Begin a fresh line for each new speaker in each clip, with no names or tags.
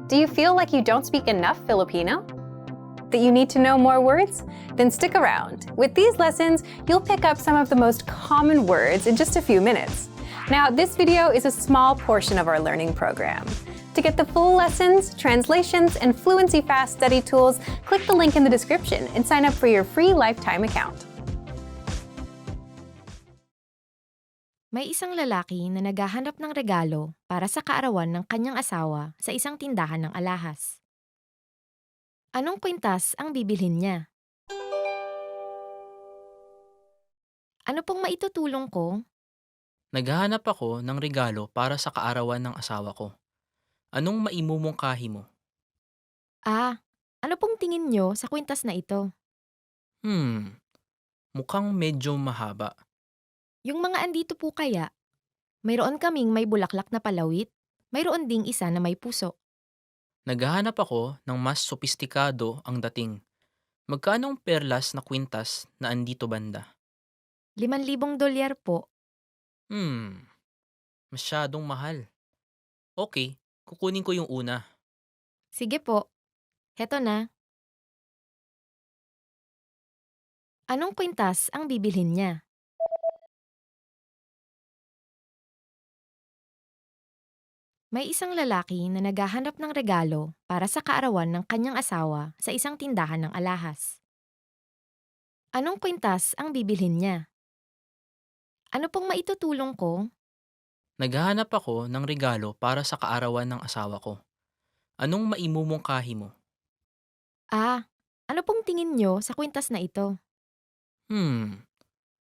Do you feel like you don't speak enough Filipino? That you need to know more words? Then stick around. With these lessons, you'll pick up some of the most common words in just a few minutes. Now, this video is a small portion of our learning program. To get the full lessons, translations, and Fluency Fast study tools, click the link in the description and sign up for your free lifetime account.
May isang lalaki na naghahanap ng regalo para sa kaarawan ng kanyang asawa sa isang tindahan ng alahas. Anong kwintas ang bibilhin niya? Ano pong maitutulong ko?
Naghahanap ako ng regalo para sa kaarawan ng asawa ko. Anong maimumungkahi mo?
Ano pong tingin nyo sa kwintas na ito?
Mukhang medyo mahaba.
Yung mga andito po kaya, mayroon kaming may bulaklak na palawit, mayroon ding isa na may puso.
Naghahanap ako ng mas sopistikado ang dating. Magkano ang perlas na kwintas na andito banda?
$5,000 po.
Masyadong mahal. Okay, kukunin ko yung una.
Sige po, heto na. Anong kwintas ang bibilhin niya? May isang lalaki na naghahanap ng regalo para sa kaarawan ng kanyang asawa sa isang tindahan ng alahas. Anong kwintas ang bibilhin niya? Ano pong maitutulong ko?
Naghahanap ako ng regalo para sa kaarawan ng asawa ko. Anong maimumungkahi mo?
Ano pong tingin nyo sa kwintas na ito?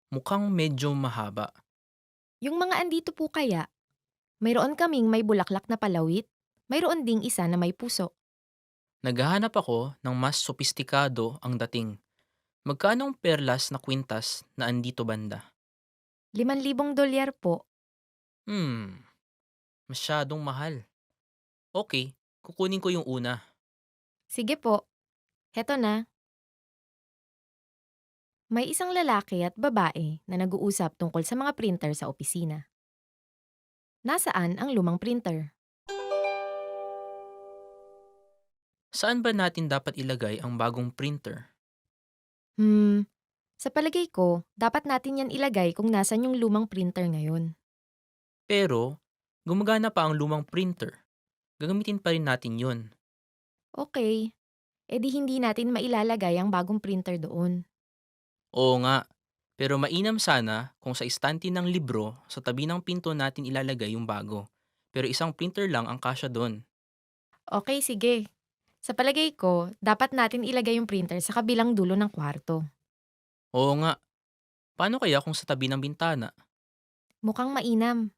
Mukhang medyo mahaba.
Yung mga andito po kaya, mayroon kaming may bulaklak na palawit, mayroon ding isa na may puso.
Naghahanap ako ng mas sopistikado ang dating. Magkano ang perlas na kwintas na andito banda?
$5,000 po.
Masyadong mahal. Okay, kukunin ko yung una.
Sige po, heto na. May isang lalaki at babae na nag-uusap tungkol sa mga printer sa opisina. Nasaan ang lumang printer?
Saan ba natin dapat ilagay ang bagong printer?
Sa palagay ko, dapat natin yan ilagay kung nasan yung lumang printer ngayon.
Pero, gumagana pa ang lumang printer. Gagamitin pa rin natin yun.
Okay, edi hindi natin mailalagay ang bagong printer doon.
Oo nga, pero mainam sana kung sa istante ng libro sa tabi ng pinto natin ilalagay yung bago. Pero isang printer lang ang kasya doon.
Okay, sige. Sa palagay ko, dapat natin ilagay yung printer sa kabilang dulo ng kwarto.
Oo nga, paano kaya kung sa tabi ng bintana?
Mukhang mainam.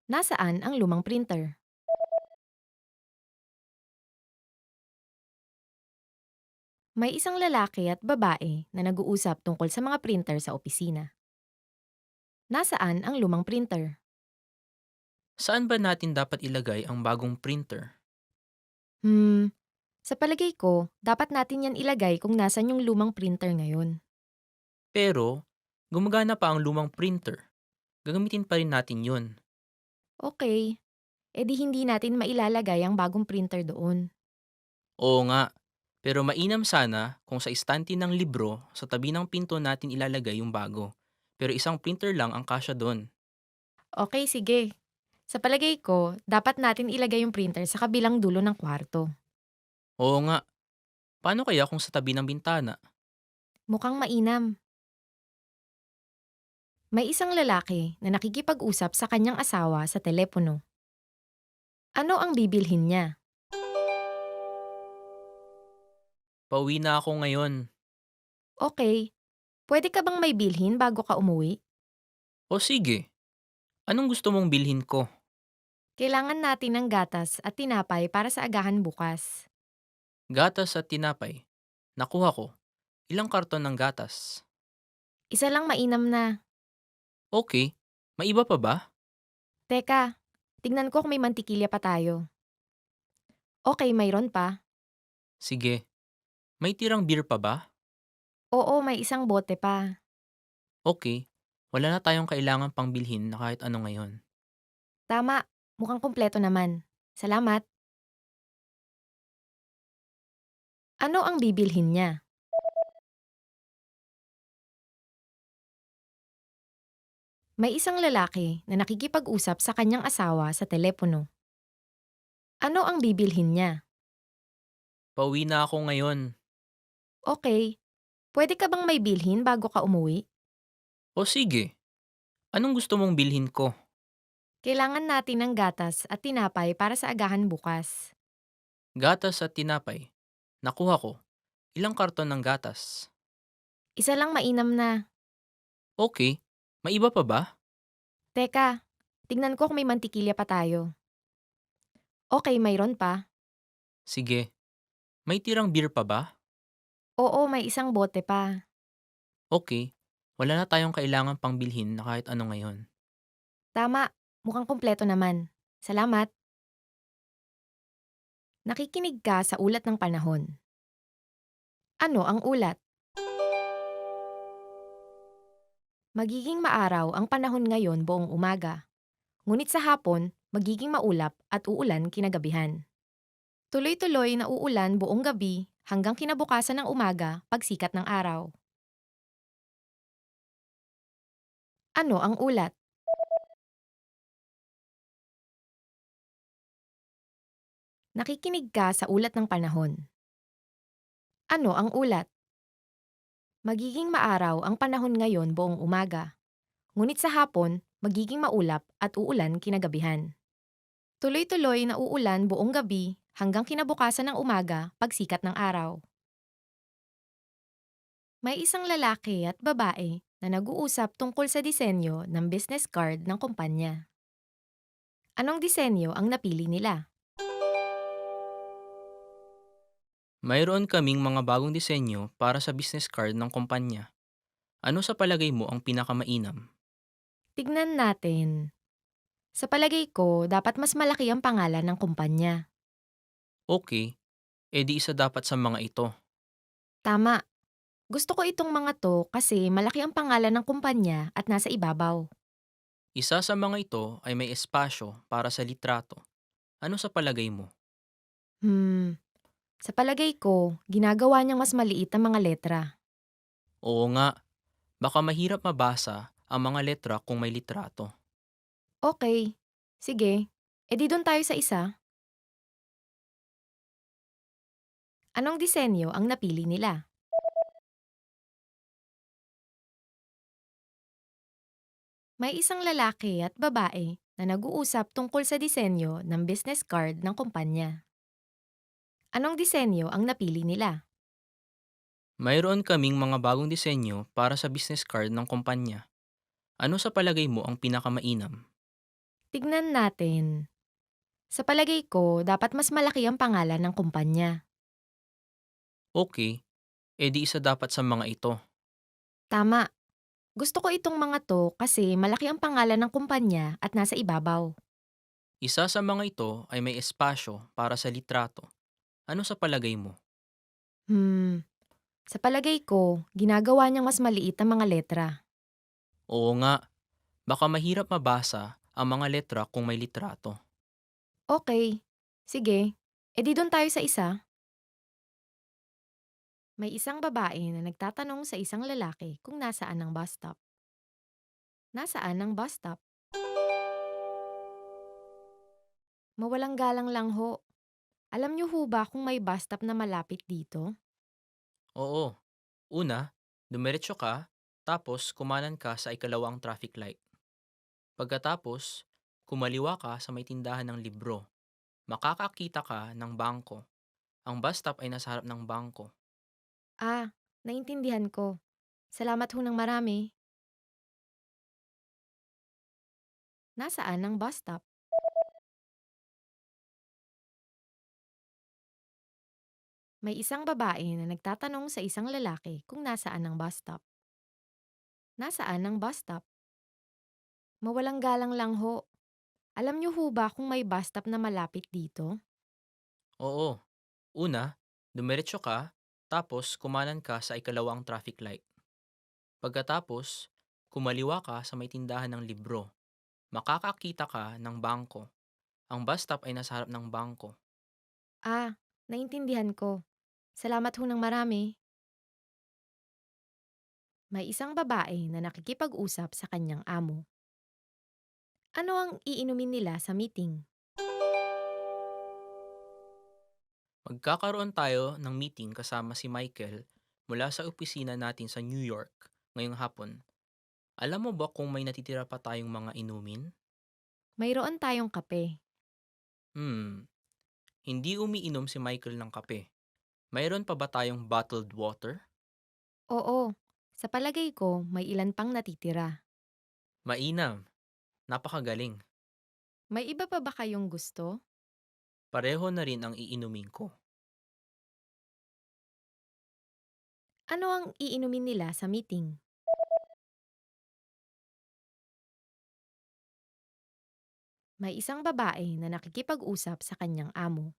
Nasaan ang lumang printer? May isang lalaki at babae na nag-uusap tungkol sa mga printer sa opisina. Nasaan ang lumang printer?
Saan ba natin dapat ilagay ang bagong printer?
Sa palagay ko, dapat natin yan ilagay kung nasan yung lumang printer ngayon.
Pero, gumagana pa ang lumang printer. Gagamitin pa rin natin yun.
Okay, edi hindi natin mailalagay ang bagong printer doon.
Oo nga, pero mainam sana kung sa istante ng libro sa tabi ng pinto natin ilalagay yung bago. Pero isang printer lang ang kasya doon.
Okay, sige. Sa palagay ko, dapat natin ilagay yung printer sa kabilang dulo ng kwarto.
Oo nga, paano kaya kung sa tabi ng bintana?
Mukhang mainam. May isang lalaki na nakikipag-usap sa kanyang asawa sa telepono. Ano ang bibilhin niya?
Pauwi na ako ngayon.
Okay, pwede ka bang may bilhin bago ka umuwi?
O sige, anong gusto mong bilhin ko?
Kailangan natin ng gatas at tinapay para sa agahan bukas.
Gatas at tinapay. Nakuha ko. Ilang karton ng gatas?
Isa lang mainam na.
Okay, may iba pa ba?
Teka, tignan ko kung may mantikilya pa tayo. Okay, mayroon pa.
Sige, may tirang beer pa ba?
Oo, may isang bote pa.
Okay, wala na tayong kailangan pang bilhin na kahit ano ngayon.
Tama, mukhang kumpleto naman. Salamat. Ano ang bibilhin niya? May isang lalaki na nakikipag-usap sa kanyang asawa sa telepono. Ano ang bibilhin niya?
Pauwi na ako ngayon.
Okay, pwede ka bang may bilhin bago ka umuwi?
O sige, anong gusto mong bilhin ko?
Kailangan natin ng gatas at tinapay para sa agahan bukas.
Gatas at tinapay. Nakuha ko. Ilang karton ng gatas?
Isa lang mainam na.
Okay. May iba pa ba?
Teka, tignan ko kung may mantikilya pa tayo. Okay, mayroon pa.
Sige. May tirang beer pa ba?
Oo, may isang bote pa.
Okay. Wala na tayong kailangan pang bilhin na kahit ano ngayon.
Tama, mukhang kumpleto naman. Salamat. Nakikinig ka sa ulat ng panahon. Ano ang ulat? Magiging maaraw ang panahon ngayon buong umaga. Ngunit sa hapon, magiging maulap at uulan kinagabihan. Tuloy-tuloy na uulan buong gabi hanggang kinabukasan ng umaga pagsikat ng araw. Ano ang ulat? Nakikinig ka sa ulat ng panahon. Ano ang ulat? Magiging maaraw ang panahon ngayon buong umaga. Ngunit sa hapon, magiging maulap at uulan kinagabihan. Tuloy-tuloy na uulan buong gabi hanggang kinabukasan ng umaga pagsikat ng araw. May isang lalaki at babae na nag-uusap tungkol sa disenyo ng business card ng kumpanya. Anong disenyo ang napili nila?
Mayroon kaming mga bagong disenyo para sa business card ng kumpanya. Ano sa palagay mo ang pinakamainam?
Tignan natin. Sa palagay ko, dapat mas malaki ang pangalan ng kumpanya.
Okay, edi isa dapat sa mga ito.
Tama. Gusto ko itong mga to kasi malaki ang pangalan ng kumpanya at nasa ibabaw.
Isa sa mga ito ay may espasyo para sa litrato. Ano sa palagay mo?
Hmm, sa palagay ko, ginagawa niyang mas maliit ang mga letra.
Oo nga, baka mahirap mabasa ang mga letra kung may litrato.
Okay, sige. E di doon tayo sa isa. Anong disenyo ang napili nila? May isang lalaki at babae na nag-uusap tungkol sa disenyo ng business card ng kumpanya. Anong disenyo ang napili nila?
Mayroon kaming mga bagong disenyo para sa business card ng kumpanya. Ano sa palagay mo ang pinakamainam?
Tignan natin. Sa palagay ko, dapat mas malaki ang pangalan ng kumpanya.
Okay, edi isa dapat sa mga ito.
Tama. Gusto ko itong mga to kasi malaki ang pangalan ng kumpanya at nasa ibabaw.
Isa sa mga ito ay may espasyo para sa litrato. Ano sa palagay mo?
Hmm, sa palagay ko, ginagawa niyang mas maliit ang mga letra.
Oo nga, baka mahirap mabasa ang mga letra kung may litrato.
Okay, sige. E di doon tayo sa isa. May isang babae na nagtatanong sa isang lalaki kung nasaan ang bus stop. Nasaan ang bus stop? Mawalang galang lang ho. Alam niyo ho ba kung may bus stop na malapit dito?
Oo, una, dumiretso ka, tapos kumanan ka sa ikalawang traffic light. Pagkatapos, kumaliwa ka sa may tindahan ng libro. Makakakita ka ng bangko. Ang bus stop ay nasa harap ng bangko.
Ah, naintindihan ko. Salamat ho ng marami. Nasaan ang bus stop? May isang babae na nagtatanong sa isang lalaki kung nasaan ang bus stop. Nasaan ang bus stop? Mawalang galang lang ho. Alam niyo ho ba kung may bus stop na malapit dito?
Oo, una, dumiretso ka, tapos kumanan ka sa ikalawang traffic light. Pagkatapos, kumaliwa ka sa may tindahan ng libro. Makakakita ka ng bangko. Ang bus stop ay nasa harap ng bangko.
Naintindihan ko. Salamat ho ng marami. May isang babae na nakikipag-usap sa kanyang amo. Ano ang iinumin nila sa meeting?
Magkakaroon tayo ng meeting kasama si Michael mula sa opisina natin sa New York ngayong hapon. Alam mo ba kung may natitira pa tayong mga inumin?
Mayroon tayong kape.
Hmm, hindi umiinom si Michael ng kape. Mayroon pa ba tayong bottled water?
Oo, sa palagay ko may ilan pang natitira.
Mainam. Napakagaling.
May iba pa ba kayong gusto?
Pareho na rin ang iinumin ko.
Ano ang iinumin nila sa meeting? May isang babae na nakikipag-usap sa kanyang amo.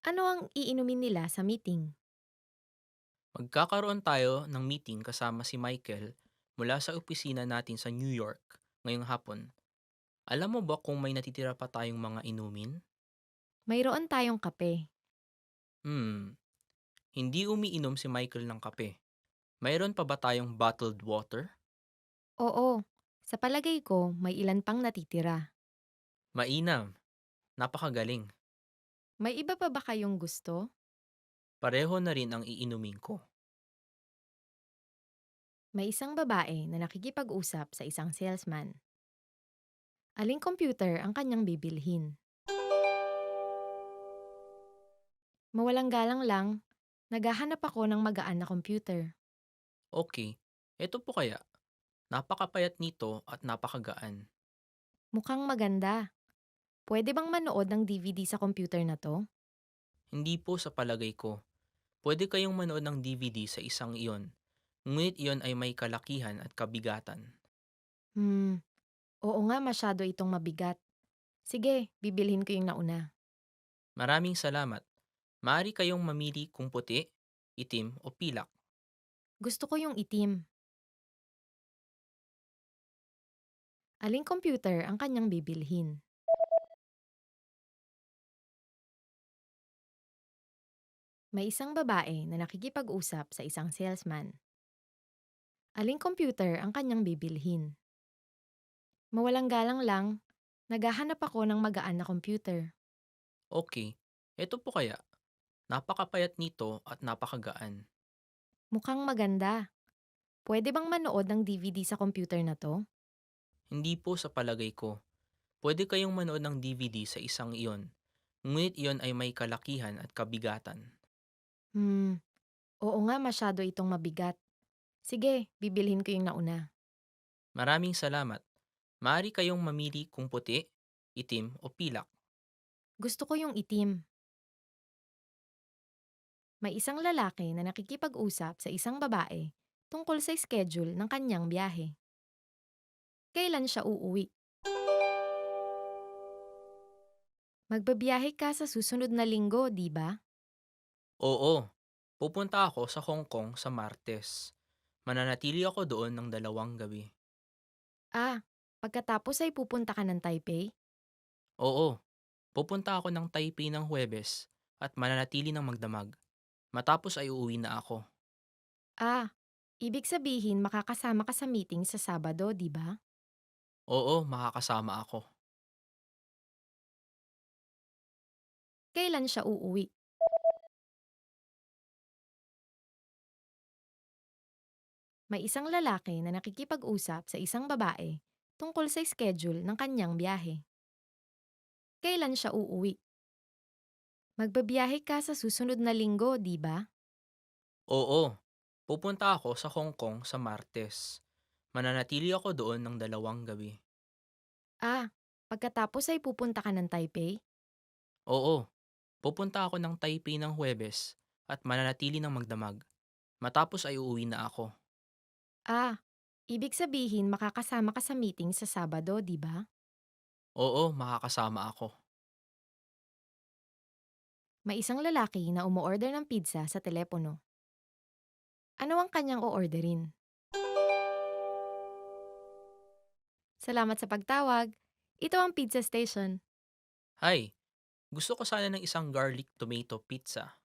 Ano ang iinumin nila sa meeting?
Magkakaroon tayo ng meeting kasama si Michael mula sa opisina natin sa New York ngayong hapon. Alam mo ba kung may natitira pa tayong mga inumin?
Mayroon tayong kape.
Hmm, hindi umiinom si Michael ng kape. Mayroon pa ba tayong bottled water?
Oo, sa palagay ko may ilan pang natitira.
Mainam. Napakagaling.
May iba pa ba kayong gusto?
Pareho na rin ang iinumin ko.
May isang babae na nakikipag-usap sa isang salesman. Aling computer ang kanyang bibilhin? Mawalang galang lang, naghahanap ako ng magaan na computer.
Okay, eto po kaya. Napakapayat nito at napakagaan.
Mukhang maganda. Pwede bang manood ng DVD sa computer na to?
Hindi po sa palagay ko. Pwede kayong manood ng DVD sa isang iyon. Ngunit iyon ay may kalakihan at kabigatan.
Hmm, oo nga masyado itong mabigat. Sige, bibilhin ko yung nauna.
Maraming salamat. Maaari kayong mamili kung puti, itim o pilak.
Gusto ko yung itim. Aling computer ang kanyang bibilhin? May isang babae na nakikipag-usap sa isang salesman. Aling computer ang kanyang bibilhin? Mawalang galang lang, naghahanap ako ng magaan na computer.
Okay, eto po kaya. Napakapayat nito at napakagaan.
Mukhang maganda. Pwede bang manood ng DVD sa computer na to?
Hindi po sa palagay ko. Pwede kayong manood ng DVD sa isang iyon. Ngunit iyon ay may kalakihan at kabigatan.
Hmm, oo nga masyado itong mabigat. Sige, bibilhin ko yung nauna.
Maraming salamat. Maaari kayong mamili kung puti, itim o pilak.
Gusto ko yung itim. May isang lalaki na nakikipag-usap sa isang babae tungkol sa schedule ng kanyang biyahe. Kailan siya uuwi? Magbabiyahe ka sa susunod na linggo, di ba?
Oo, pupunta ako sa Hong Kong sa Martes. Mananatili ako doon ng 2 gabi.
Pagkatapos ay pupunta ka ng Taipei?
Oo, pupunta ako ng Taipei ng Huwebes at mananatili ng magdamag. Matapos ay uuwi na ako.
Ibig sabihin makakasama ka sa meeting sa Sabado, di ba?
Oo, makakasama ako.
Kailan siya uuwi? May isang lalaki na nakikipag-usap sa isang babae tungkol sa schedule ng kanyang biyahe. Kailan siya uuwi? Magbabiyahe ka sa susunod na linggo, di ba?
Oo, pupunta ako sa Hong Kong sa Martes. Mananatili ako doon ng 2 gabi.
Pagkatapos ay pupunta ka ng Taipei?
Oo, pupunta ako ng Taipei ng Huwebes at mananatili ng magdamag. Matapos ay uuwi na ako.
Ibig sabihin makakasama ka sa meeting sa Sabado, di ba?
Oo, makakasama ako.
May isang lalaki na umu-order ng pizza sa telepono. Ano ang kanyang o-orderin? Salamat sa pagtawag. Ito ang pizza station.
Hi, gusto ko sana ng isang garlic tomato pizza.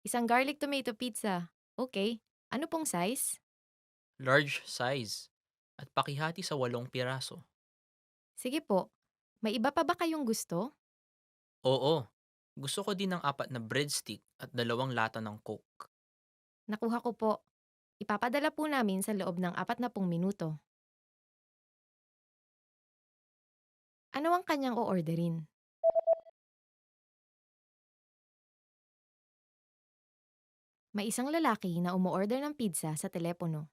Isang garlic tomato pizza. Okay. Ano pong size?
Large size. At pakihati sa 8 piraso.
Sige po. May iba pa ba kayong gusto?
Oo, gusto ko din ng 4 na breadstick at 2 lata ng Coke.
Nakuha ko po. Ipapadala po namin sa loob ng 40 minuto. Ano ang kanyang o-orderin? May isang lalaki na umu-order ng pizza sa telepono.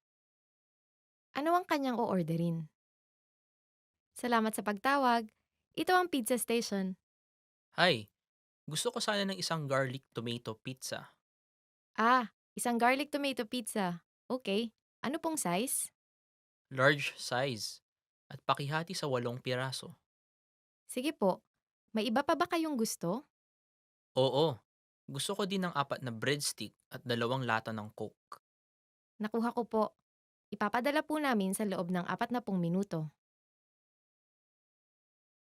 Ano ang kanyang o-orderin? Salamat sa pagtawag. Ito ang pizza station.
Hi, gusto ko sana ng isang garlic tomato pizza.
Isang garlic tomato pizza. Okay. Ano pong size?
Large size. At pakihati sa 8 piraso.
Sige po. May iba pa ba kayong gusto?
Oo, gusto ko din ng 4 na breadstick at 2 lata ng Coke.
Nakuha ko po. Ipapadala po namin sa loob ng 40 minuto.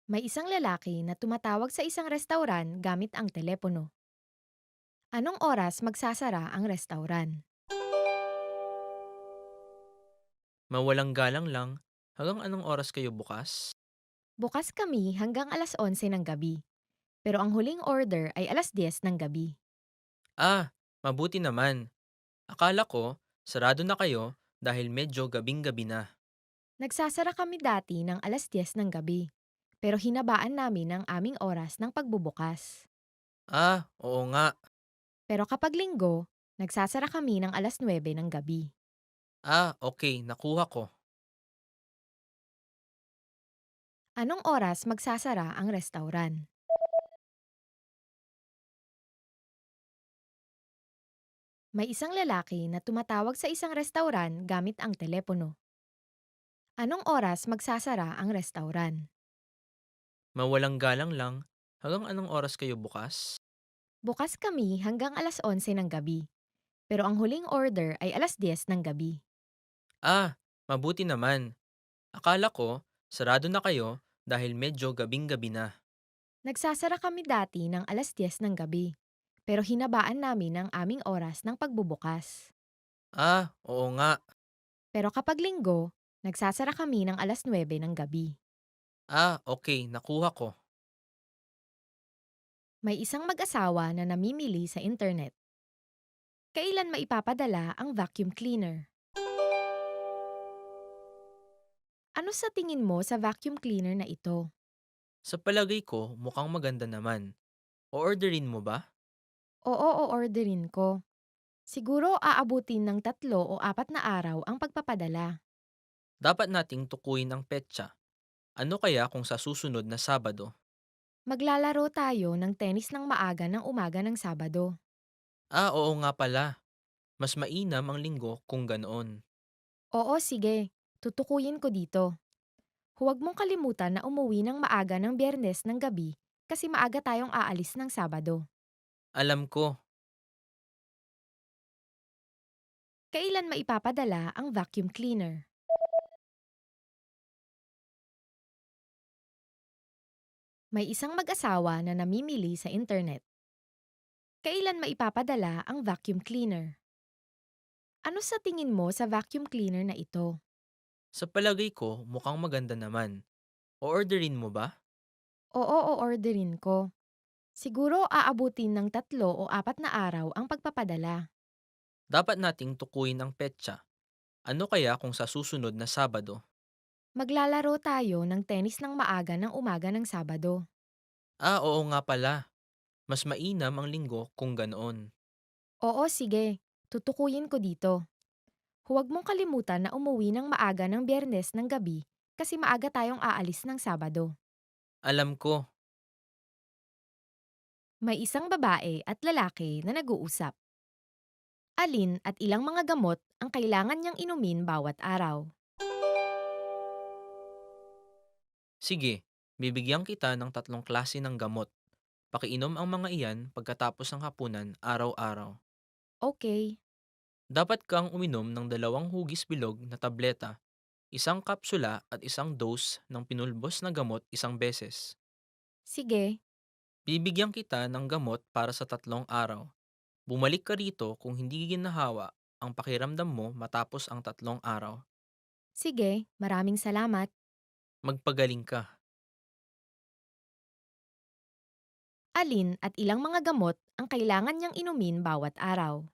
May isang lalaki na tumatawag sa isang restauran gamit ang telepono. Anong oras magsasara ang restauran?
Mawalang galang lang, hanggang anong oras kayo bukas?
Bukas kami hanggang alas 11 ng gabi. Pero ang huling order ay alas 10 ng gabi.
Mabuti naman. Akala ko, sarado na kayo dahil medyo gabing-gabi na.
Nagsasara kami dati ng alas 10 ng gabi. Pero hinabaan namin ang aming oras ng pagbubukas.
Oo nga.
Pero kapag linggo, nagsasara kami ng alas 9 ng gabi.
Okay, nakuha ko.
Anong oras magsasara ang restauran? May isang lalaki na tumatawag sa isang restauran gamit ang telepono. Anong oras magsasara ang restauran?
Mawalang galang lang, hanggang anong oras kayo bukas?
Bukas kami hanggang alas 11 ng gabi. Pero ang huling order ay alas 10 ng gabi.
Mabuti naman. Akala ko, sarado na kayo dahil medyo gabing-gabi na.
Nagsasara kami dati ng alas 10 ng gabi. Pero hinabaan namin ang aming oras ng pagbubukas.
Oo nga.
Pero kapag linggo, nagsasara kami ng alas 9 ng gabi.
Okay, nakuha ko.
May isang mag-asawa na namimili sa internet. Kailan maipapadala ang vacuum cleaner? Ano sa tingin mo sa vacuum cleaner na ito?
Sa palagay ko, mukhang maganda naman. O-orderin mo ba?
Oo, o-orderin ko. Siguro aabutin ng 3 o 4 na araw ang pagpapadala.
Dapat nating tukuyin ang petsa. Ano kaya kung sa susunod na Sabado?
Maglalaro tayo ng tennis ng maaga ng umaga ng Sabado.
Oo nga pala. Mas mainam ang linggo kung ganoon.
Oo, sige. Tutukuyin ko dito. Huwag mong kalimutan na umuwi ng maaga ng Biyernes ng gabi kasi maaga tayong aalis ng Sabado.
Alam ko,
Kailan maipapadala ang vacuum cleaner? May isang mag-asawa na namimili sa internet. Kailan maipapadala ang vacuum cleaner? Ano sa tingin mo sa vacuum cleaner na ito?
sa palagay ko mukhang maganda naman. O-orderin mo ba?
Oo, o-orderin ko. Siguro aabutin ng 3 o 4 na araw ang pagpapadala.
Dapat nating tukuyin ang petsa. Ano kaya kung sa susunod na Sabado?
Maglalaro tayo ng tennis ng maaga ng umaga ng Sabado.
Oo nga pala. Mas mainam ang linggo kung ganoon.
Oo, sige. Tutukuyin ko dito. Huwag mong kalimutan na umuwi ng maaga ng Biyernes ng gabi kasi maaga tayong aalis ng Sabado.
Alam ko,
May isang babae at lalaki na nag-uusap. Alin at ilang mga gamot ang kailangan niyang inumin bawat araw?
sige, bibigyan kita ng 3 klase ng gamot. Pakiinom ang mga iyan pagkatapos ng hapunan araw-araw.
Okay.
Dapat kang uminom ng 2 hugis bilog na tableta, isang kapsula at isang dose ng pinulbos na gamot isang beses.
Sige,
Bibigyan kita ng gamot para sa 3 araw. Bumalik ka rito kung hindi ginahawa ang pakiramdam mo matapos ang 3 araw.
sige, maraming salamat.
Magpagaling ka.
Alin at ilang mga gamot ang kailangan niyang inumin bawat araw?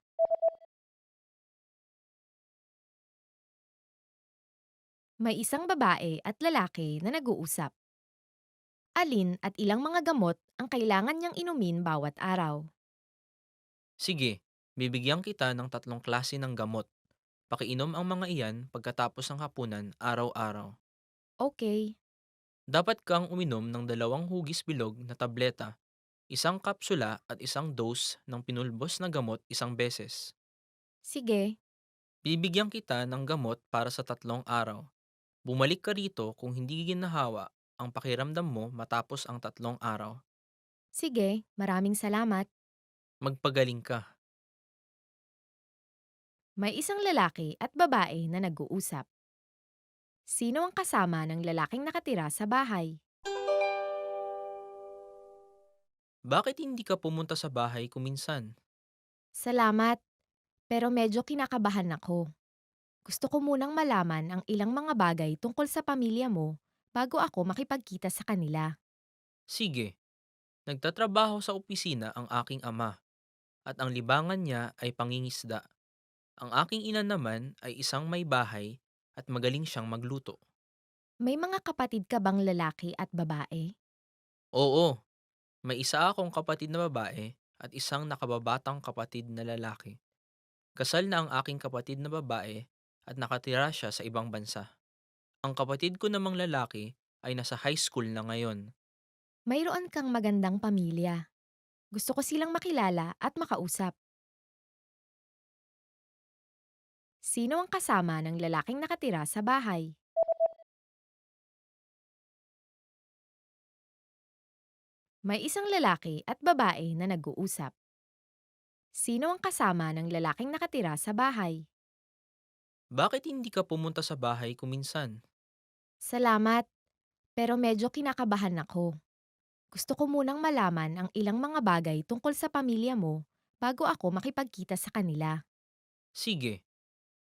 May isang babae at lalaki na nag-uusap. Alin at ilang mga gamot ang kailangan niyang inumin bawat araw?
Sige, bibigyan kita ng 3 klase ng gamot. Pakiinom ang mga iyan pagkatapos ng hapunan araw-araw.
Okay,
Dapat kang uminom ng 2 hugis bilog na tableta, isang kapsula at isang dose ng pinulbos na gamot isang beses.
sige.
Bibigyan kita ng gamot para sa 3 araw. Bumalik ka rito kung hindi ginahawa ang pakiramdam mo matapos ang 3 araw.
Sige, maraming salamat.
Magpagaling ka.
May isang lalaki at babae na nag-uusap. Sino ang kasama ng lalaking nakatira sa bahay?
Bakit hindi ka pumunta sa bahay kuminsan?
Salamat, pero medyo kinakabahan ako. Gusto ko munang malaman ang ilang mga bagay tungkol sa pamilya mo bago ako makipagkita sa kanila.
Sige, nagtatrabaho sa opisina ang aking ama at ang libangan niya ay pangingisda. Ang aking ina naman ay isang may bahay at magaling siyang magluto.
May mga kapatid ka bang lalaki at babae?
Oo, may isa akong kapatid na babae at isang nakababatang kapatid na lalaki. Kasal na ang aking kapatid na babae at nakatira siya sa ibang bansa. Ang kapatid ko namang lalaki ay nasa high school na ngayon.
Mayroon kang magandang pamilya. Gusto ko silang makilala at makausap. Sino ang kasama ng lalaking nakatira sa bahay? May isang lalaki at babae na nag-uusap. Sino ang kasama ng lalaking nakatira sa bahay?
Bakit hindi ka pumunta sa bahay kuminsan?
Salamat, pero medyo kinakabahan ako. Gusto ko munang malaman ang ilang mga bagay tungkol sa pamilya mo bago ako makipagkita sa kanila.
Sige,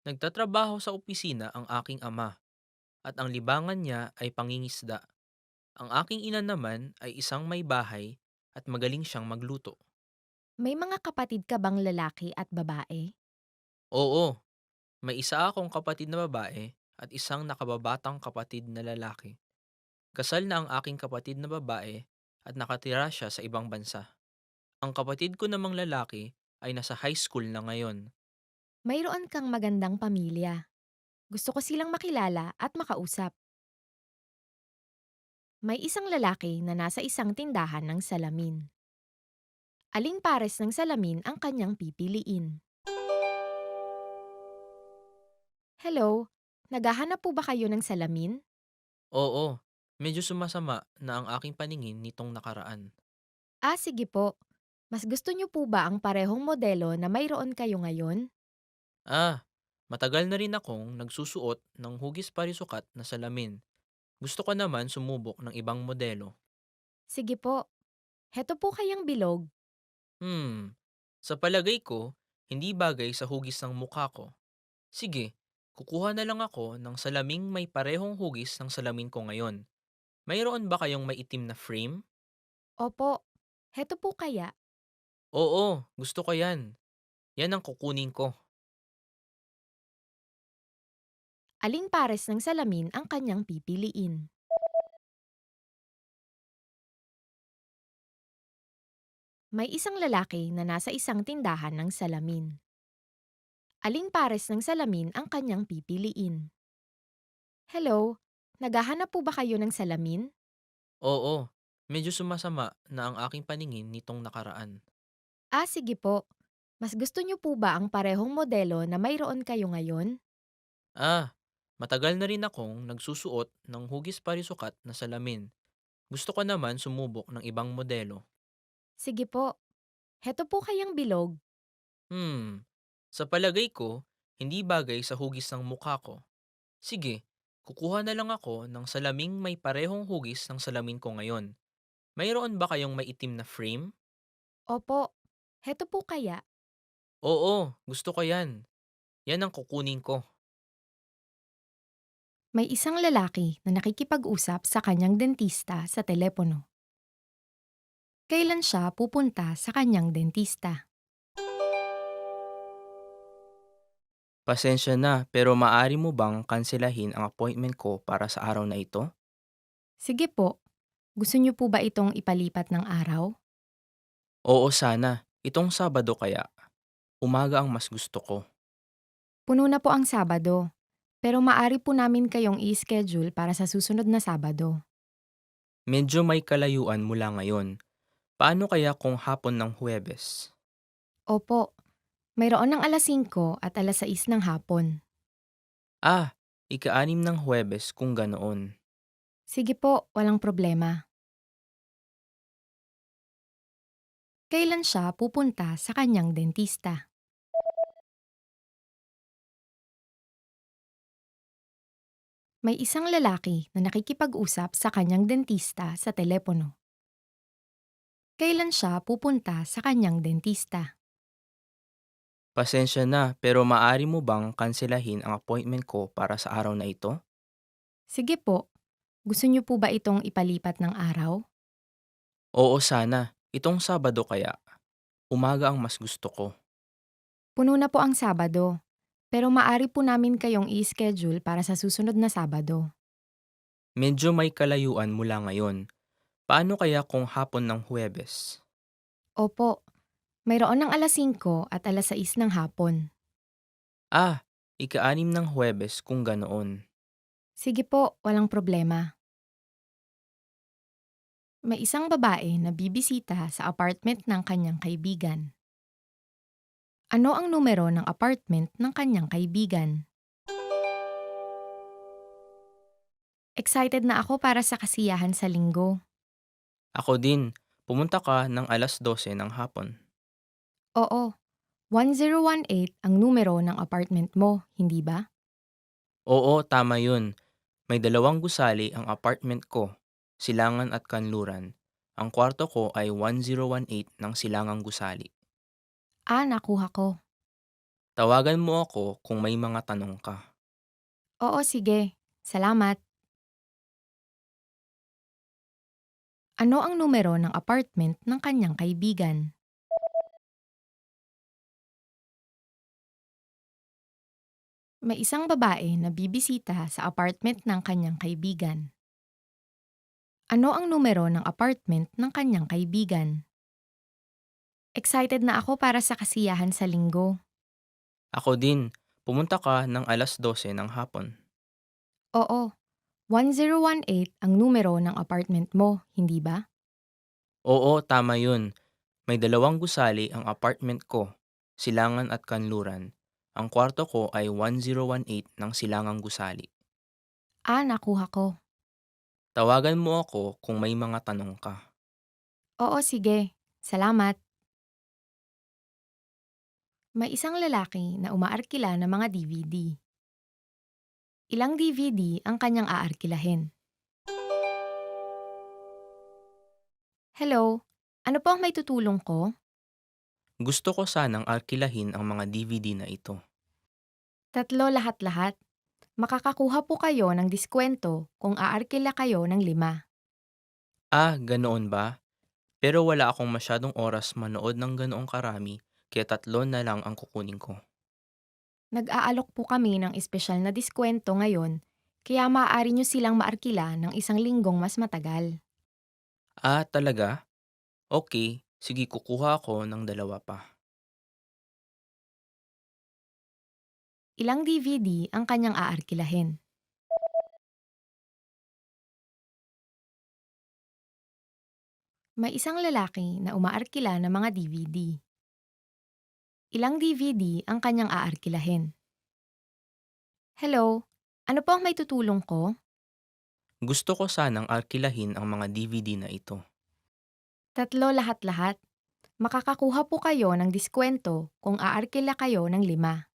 nagtatrabaho sa opisina ang aking ama at ang libangan niya ay pangingisda. Ang aking ina naman ay isang may bahay at magaling siyang magluto.
May mga kapatid ka bang lalaki at babae?
Oo, may isa akong kapatid na babae at isang nakababatang kapatid na lalaki. Kasal na ang aking kapatid na babae at nakatira siya sa ibang bansa. Ang kapatid ko namang lalaki ay nasa high school na ngayon.
Mayroon kang magandang pamilya. Gusto ko silang makilala at makausap. May isang lalaki na nasa isang tindahan ng salamin. Aling pares ng salamin ang kanyang pipiliin? Hello, naghahanap po ba kayo ng salamin?
Oo, medyo sumasama na ang aking paningin nitong nakaraan.
Sige po. Mas gusto niyo po ba ang parehong modelo na mayroon kayo ngayon?
Ah, matagal na rin akong nagsusuot ng hugis parisukat na salamin. Gusto ko naman sumubok ng ibang modelo.
Sige po. Heto po kayang bilog.
Hmm, sa palagay ko, hindi bagay sa hugis ng mukha ko. Sige, kukuha na lang ako ng salaming may parehong hugis ng salamin ko ngayon. Mayroon ba kayong may itim na frame?
Opo. Heto po kaya.
Oo, gusto ko yan. Yan ang kukunin ko.
Aling pares ng salamin ang kanyang pipiliin? May isang lalaki na nasa isang tindahan ng salamin. Aling pares ng salamin ang kanyang pipiliin? Hello, naghahanap po ba kayo ng salamin?
Oo, medyo sumasama na ang aking paningin nitong nakaraan.
Sige po. Mas gusto niyo po ba ang parehong modelo na mayroon kayo ngayon?
Ah, matagal na rin akong nagsusuot ng hugis parisukat na salamin. Gusto ko naman sumubok ng ibang modelo.
Sige po. Heto po kayang bilog.
Hmm, sa palagay ko, hindi bagay sa hugis ng mukha ko. Sige, kukuha na lang ako ng salaming may parehong hugis ng salamin ko ngayon. Mayroon ba kayong maitim na frame?
Opo, heto po kaya.
Oo, gusto ko yan. Yan ang kukunin ko.
May isang lalaki na nakikipag-usap sa kanyang dentista sa telepono. Kailan siya pupunta sa kanyang dentista?
Pasensya na, pero maaari mo bang kanselahin ang appointment ko para sa araw na ito?
Sige po, gusto niyo po ba itong ipalipat ng araw?
Oo sana. Itong Sabado kaya. Umaga ang mas gusto ko.
Puno na po ang Sabado, pero maari po namin kayong i-schedule para sa susunod na Sabado.
Medyo may kalayuan mula ngayon. Paano kaya kung hapon ng Huwebes?
Opo, mayroon ng alas 5 at alas 6 ng hapon.
Ika-6 ng Huwebes kung ganoon.
Sige po, walang problema. Kailan siya pupunta sa kanyang dentista? May isang lalaki na nakikipag-usap sa kanyang dentista sa telepono. Kailan siya pupunta sa kanyang dentista?
Pasensya na, pero maaari mo bang kanselahin ang appointment ko para sa araw na ito?
Sige po, gusto niyo po ba itong ipalipat ng araw?
Oo sana. Itong Sabado kaya. Umaga ang mas gusto ko.
Puno na po ang Sabado, pero maari po namin kayong i-schedule para sa susunod na Sabado.
Medyo may kalayuan mula ngayon. Paano kaya kung hapon ng Huwebes?
Opo, mayroon ng alas 5 at alas 6 ng hapon.
Ika-6 ng Huwebes kung ganoon.
Sige po, walang problema. May isang babae na bibisita sa apartment ng kanyang kaibigan. Ano ang numero ng apartment ng kanyang kaibigan? Excited na ako para sa kasiyahan sa linggo.
Ako din. Pumunta ka ng alas 12 ng hapon.
Oo, 1018 ang numero ng apartment mo, hindi ba?
Oo, tama yun. May 2 gusali ang apartment ko, silangan at kanluran. Ang kwarto ko ay 1018 ng silangang gusali.
Nakuha ko.
Tawagan mo ako kung may mga tanong ka.
Oo, sige. Salamat. Ano ang numero ng apartment ng kanyang kaibigan? May isang babae na bibisita sa apartment ng kanyang kaibigan. Ano ang numero ng apartment ng kanyang kaibigan? Excited na ako para sa kasiyahan sa linggo.
Ako din. Pumunta ka ng alas 12 ng hapon.
Oo, 1018 ang numero ng apartment mo, hindi ba?
Oo, tama yun. May 2 gusali ang apartment ko, silangan at kanluran. Ang kwarto ko ay 1018 ng silangang gusali.
Nakuha ko.
Tawagan mo ako kung may mga tanong ka.
Oo, sige. Salamat. May isang lalaki na umaarkila ng mga DVD. Ilang DVD ang kanyang aarkilahin? Hello, ano po ang may tutulong ko?
Gusto ko sanang arkilahin ang mga DVD na ito.
3 lahat-lahat. Makakakuha po kayo ng diskwento kung aarkila kayo ng 5.
Ganoon ba? Pero wala akong masyadong oras manood ng ganoong karami, kaya 3 na lang ang kukunin ko.
Nag-aalok po kami ng espesyal na diskwento ngayon, kaya maaari nyo silang maarkila ng 1 linggong mas matagal.
Talaga? Okay, sige kukuha ako ng 2 pa.
Ilang DVD ang kanyang aarkilahin? May isang lalaki na umaarkila ng mga DVD. Ilang DVD ang kanyang aarkilahin? Hello, ano po ang may tutulong ko?
Gusto ko sanang arkilahin ang mga DVD na ito.
3 lahat-lahat. Makakakuha po kayo ng diskwento kung aarkila kayo ng 5.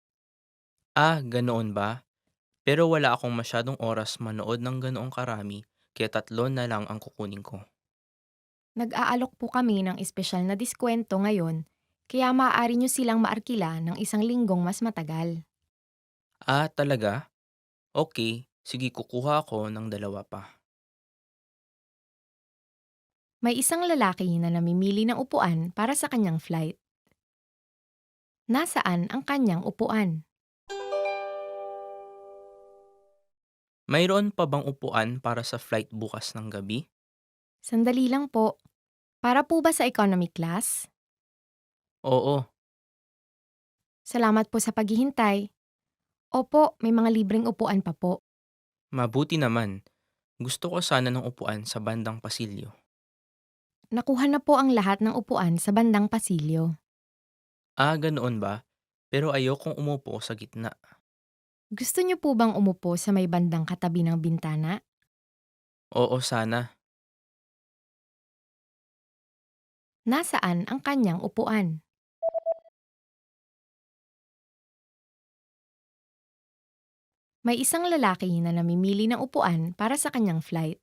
Ganoon ba? Pero wala akong masyadong oras manood ng ganoong karami, kaya 3 na lang ang kukunin ko.
Nag-aalok po kami ng espesyal na diskwento ngayon, kaya maaari nyo silang maarkila ng 1 linggong mas matagal.
Ah, talaga? Okay, sige kukuha ako ng 2 pa.
May isang lalaki na namimili ng upuan para sa kanyang flight. Nasaan ang kanyang upuan?
Mayroon pa bang upuan para sa flight bukas ng gabi?
Sandali lang po. Para po ba sa economy class?
Oo,
Salamat po sa paghihintay. Opo, may mga libreng upuan pa po.
mabuti naman. Gusto ko sana ng upuan sa bandang pasilyo.
Nakuha na po ang lahat ng upuan sa bandang pasilyo.
Ah, ganoon ba? Pero ayokong umupo sa gitna.
Gusto niyo po bang umupo sa may bandang katabi ng bintana?
Oo, sana.
Nasaan ang kanyang upuan? May isang lalaki na namimili ng upuan para sa kanyang flight.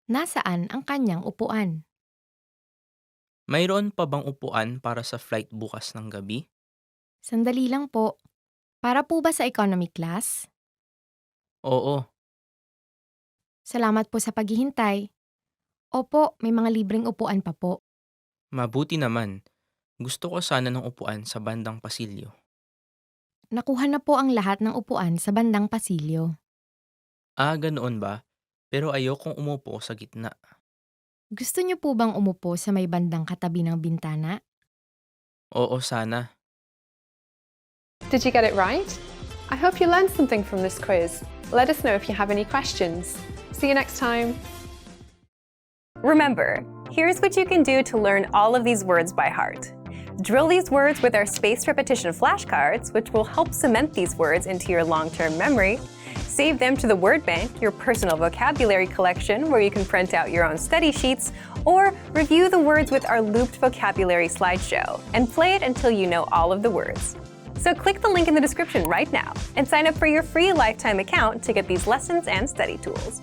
Nasaan ang kanyang upuan?
Mayroon pa bang upuan para sa flight bukas ng gabi?
Sandali lang po. Para po ba sa economy class?
Oo,
Salamat po sa paghihintay. Opo, may mga libreng upuan pa po.
mabuti naman. Gusto ko sana ng upuan sa bandang pasilyo.
Nakuha na po ang lahat ng upuan sa bandang pasilyo.
Ah, ganoon ba? Pero ayokong umupo sa gitna.
Gusto niyo po bang umupo sa may bandang katabi ng bintana?
Oo, sana.
Did you get it right? I hope you learned something from this quiz. Let us know if you have any questions. See you next time.
Remember, here's what you can do to learn all of these words by heart. Drill these words with our spaced repetition flashcards, which will help cement these words into your long-term memory. Save them to the Word Bank, your personal vocabulary collection, where you can print out your own study sheets, or review the words with our looped vocabulary slideshow, and play it until you know all of the words. So click the link in the description right now and sign up for your free lifetime account to get these lessons and study tools.